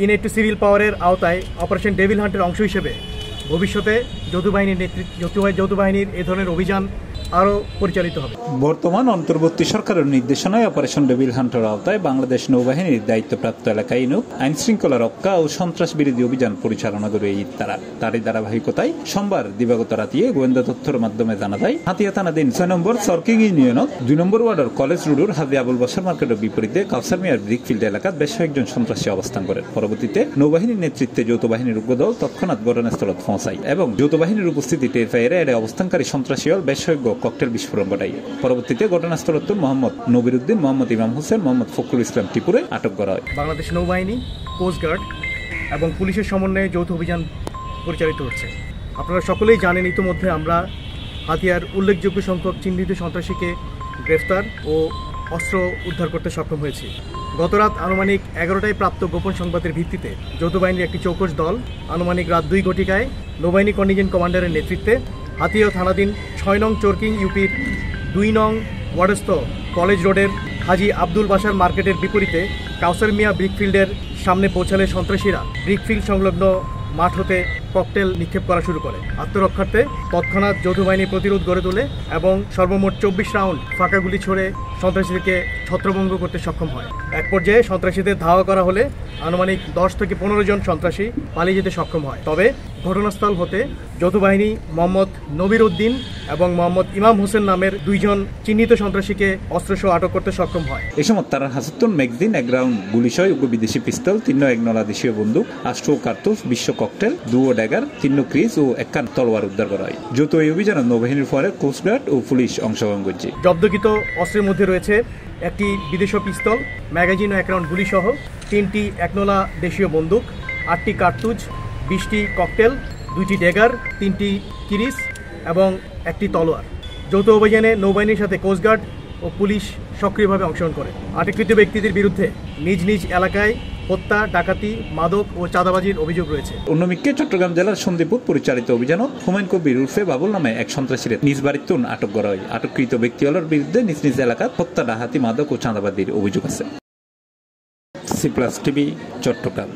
Innate civil পাওয়ারের আওতায় operation devil হান্টের অংশ হিসেবে ভবিষ্যতে যৌথ বাহিনীর এ ধরনের অভিযান আরও পরিচালিত হবে। বর্তমান অন্তর্বর্তী সরকারের নির্দেশনায় অপারেশন ডেভিল হান্টের আওতায় বাংলাদেশ নৌবাহিনীর দায়িত্বপ্রাপ্ত এলাকায় আইন শৃঙ্খলা রক্ষা ও সন্ত্রাস বিরোধী অভিযান পরিচালনা করে তারই ধারাবাহিকতায় সোমবার দিবাগত রাতিয়ে গোয়েন্দা তথ্যের মাধ্যমে জানা যায় হাতিয়া থানাধীন 6 নম্বর সর্কিং ইউনিয়নত 2 নম্বর ওয়ার্ডের কলেজ রোডের হাজি আবুল বশর মার্কেটের বিপরীতে কাউসার মিয়ার ব্রিকফিল্ড এলাকাত বেশ কয়েকজন সন্ত্রাসী অবস্থান করেন। পরবর্তীতে নৌবাহিনীর নেতৃত্বে যৌথ বাহিনীর উগ্রদল তৎক্ষণাৎ ঘটনাস্থলত পৌঁছায় এবং যৌথ বাহিনীর উপস্থিতি টের পেয়ে এর অবস্থানকারী সন্ত্রাসী বেশ কয়েক ককটেল বিস্ফোরণ ঘটায়। পরবর্তীতে ঘটনাস্থলত মোহাম্মদ নবিরুদ্দিন, মোহাম্মদ ইমাম হোসেন, মোহাম্মদ ফখরুল ইসলাম টিপুরে আটক করা হয়। বাংলাদেশ নৌবাহিনী, কোস্টগার্ড এবং পুলিশের সমন্বয়ে যৌথ অভিযান পরিচালিত হচ্ছে। আপনারা সকলেই জানেন ইতিমধ্যে আমরা হাতিয়ার উল্লেখযোগ্য সংখ্যক চিহ্নিত সন্ত্রাসীকে গ্রেফতার ও অস্ত্র উদ্ধার করতে সক্ষম হয়েছি। গতরাত আনুমানিক 11টায় প্রাপ্ত গোপন সংবাদের ভিত্তিতে যৌথ বাহিনীর একটি চৌকস দল আনুমানিক রাত 2 ঘটিকায় নৌবাহিনী কন্টিনজেন্ট কমান্ডারের নেতৃত্বে হাতিয়া থানাধীন 6 নং চরকিং ইউপির 2 নং ওয়ার্ডস্থ কলেজ রোডের হাজি আব্দুল বাশার মার্কেটের বিপরীতে কাউসার মিয়া ব্রিকফিল্ডের সামনে পৌঁছালে সন্ত্রাসীরা ব্রিকফিল্ড সংলগ্ন মাঠ হতে ককটেল নিক্ষেপ করা শুরু করে। আত্মরক্ষার্থে তৎক্ষণাৎ যৌথ বাহিনী প্রতিরোধ গড়ে তোলে এবং সর্বমোট 24 রাউন্ড ফাঁকা গুলি ছড়ে সন্ত্রাসীদেরকে ছত্রভঙ্গ করতে সক্ষম হয়। এক পর্যায়ে সন্ত্রাসীদের ধাওয়া করা হলে আনুমানিক 10 থেকে 15 জন সন্ত্রাসী পালিয়ে যেতে সক্ষম হয়। তবে ঘটনাস্থল হতে যৌথ বাহিনী মোহাম্মদ নবিরুদ্দিন এবং মোহাম্মদ ইমাম হোসেন নামের 2 জন চিহ্নিত সন্ত্রাসীকে অস্ত্রসহ আটক করতে সক্ষম হয়। এই সময় তারা 77 ম্যাগজিন, 1 রাউন্ড গুলিসহ বিদেশি পিস্তল, 3 নলা দেশীয় বন্দুক, 8 কার্তুজ, 20 ককটেল, 2 ড্যাগার, 3 ক্রিজ ও 1 তলোয়ার উদ্ধার করা হয়। যৌথ এই অভিযানে নৌবাহিনীর পরে কোস্টগার্ড ও পুলিশ অংশগ্রহণ করছে। জব্দকৃত অস্ত্রের মধ্যে রয়েছে একটি বিদেশীয় পিস্তল, ম্যাগাজিন ও 1 রাউন্ড গুলিসহ 3টি 1 নলা দেশীয় বন্দুক, 8টি কার্তুজ, 20টি ককটেল, 2টি ড্যাগার, 3টি কিরিস এবং 1টি তলোয়ার। যৌথ অভিযানে নৌবাহিনীর সাথে কোস্টগার্ড ও পুলিশ সক্রিয়ভাবে অংশগ্রহণ করে। আটককৃত ব্যক্তিদের বিরুদ্ধে নিজ নিজ এলাকায় হত্যা, ডাকাতি, মাদক ও চাঁদাবাজির অভিযোগ রয়েছে। অন্যদিকে চট্টগ্রাম জেলার সন্দিপুর পরিচালিত অভিযানত হুমায়ুন কবির উর্ফে বাবুল নামে এক সন্ত্রাসীর নিজ বাড়িতে আটক করা হয়। আটককৃত ব্যক্তিগুলোর বিরুদ্ধে নিজ নিজ এলাকায় হত্যা, ডাকাতি, মাদক ও চাঁদাবাজির অভিযোগ আছে। C plus TV, Chittagong.